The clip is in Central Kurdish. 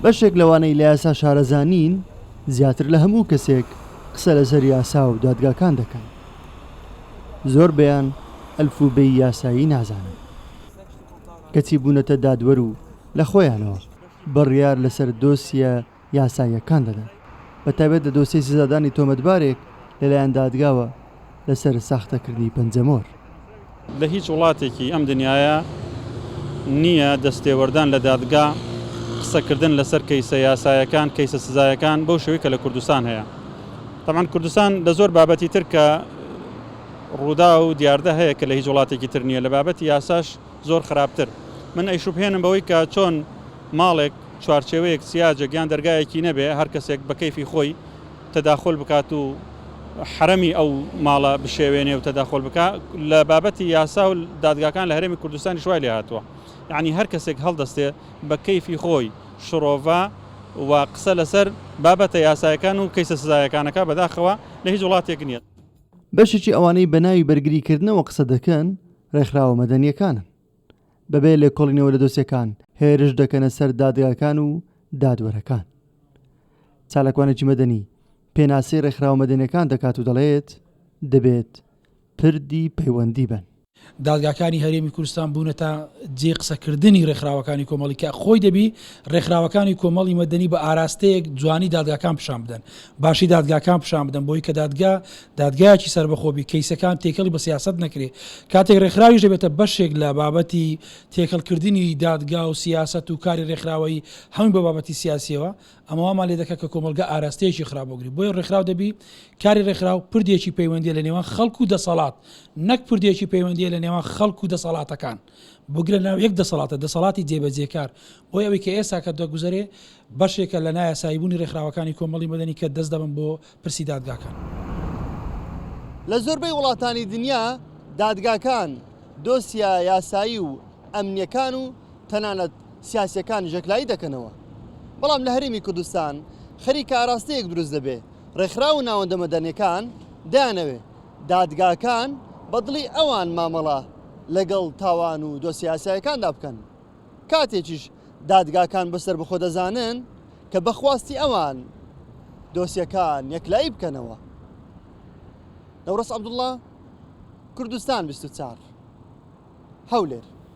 بەشێک لەوانەی لە یاسا شارەزانین زیاتر لە هەموو کەسێک قسە لەسەر یاسا و دادگاکان دەکەن. زۆر بەیان ئەلفوبەی یاسایی نازانن، کەچی بوونەتە دادوەر و لە خۆیانەوە بڕیار لەسەر دۆسیە یاساییەکان دەدەن، بەتایبەت لە دۆسیی سزادانی تۆمەتبارێک لەلایەن دادگاوە لەسەر ساختەکردنی پەنجەمۆر. لە هیچ وڵاتێکی ئەم دنیاە نییە دەستێوەردان لە دادگا قسەکردن لەسەر کەیسە یاسایەکان، کەیسە سزایەکان بەو شێوەی کە لە کوردستان هەیە. تەمان کوردستان لە زۆر بابەتی تر کە ڕوودا و دیاردە هەیە کە لە هیچ وڵاتێکی تر نییە، لە بابەتی یاساش زۆر خراپتر. من ئەیشوبهێنم بەوەی کە چۆن ماڵێک چوارچێوەیەک سیاجە گیان دەرگایەکی نەبێ هەر کەسێک بە کەیفی خۆی تەداخل بکات و حرەمی ئەو ماڵە بشێوێنێ و تەداخل بکات. لە بابەتی یاسا و دادگاکان لە هەرێمی کوردستانی شوای لێ هاتووە، یعنی هەر کەسێک هەڵدەستێ بە کەیفی خۆی شڕۆڤا و قسە لەسەر بابەتە یاسایەکان و کەیسە سزایەکانەکە بەداخەوە لە هیچ وڵاتێک نییە. بەشێکی ئەوانەی بەناوی بەرگریکردنەوە قسە دەکەن ڕێکخراوە مەدەنیەکانن، بەبێ لێکۆڵینەوە لە دۆسیەکان هێرش دەکەنە سەر دادگاکان و دادوەرەکان. چالاکوانێکی مەدەنی پێناسەی ڕێکخراوە مەدەنیەکان دەکات و دەڵێت دەبێت پردی پەیوەندی بن. دادگاکانی هەرێمی کوردستان بوونەتە جێ قسەکردنی ڕێکخراوەکانی کۆمەڵی کە خۆی دەبی ڕێکخراوەکانی کۆمەڵی مەدەنی بە ئاراستەیەک جوانی دادگاکان پیشان بدەن، باشی دادگاکان پیشان بدەن، بۆی کە دادگایەکی سربەخۆبی کەیسەکان تێکەڵی بە سیاست نەکرێ. کاتێک ڕێکخراویش دەبێتە بەشێک لە بابەتی تێکەڵکردنی دادگا و سیاست و کاری ڕێکخراوەی هەموو بە بابەتی سیاسیەوە، ئەمەوامان لێ دەکات کە کۆمەلگا ئاراستەیەکی خراپۆگری. بۆی ڕێکخراو دەبی کاری ڕێکخراو پردێکی پەیوەندی لە نێوان خەڵک و دەسەڵات، نەک پردێکی پەیوەندی لە نێوان خەڵک و دەسەڵاتەکان، بگرە ناو یەک دەسەڵاتی جێبەجێکار. بۆی ئەوەی کە ئێستا کە دەگوزارێ بەشێکە لە نایاساییبوونی ڕێکخراوەکانی کۆمەڵی مەدەنی کە دەست دەبن بۆ پرسی دادگاکان. لە زۆربەی وڵاتانی دنیا دادگاکان دۆسیە یاسایی و ئەمنیەکان و تەنانەت سیاسیەکان ژەکلایی دەکەنەوە، بەڵام لە هەرێمی کوردستان خەریکە ئاراستەیەک دروست دەبێ. ڕێکخراو و ناوەندە مەدەنیەکان دایانەوێ دادگاکان بەدڵی ئەوان مامەڵە لەگەڵ تاوان و دۆسیە یاساییەکاندا بکەن، کاتێکیش دادگاکان بەسەر بخۆ دەزانن کە بەخواستی ئەوان دۆسیەکان یەکلایی بکەنەوە. نەورەس عەبدوڵڵا، کوردستان 24 هەولێر.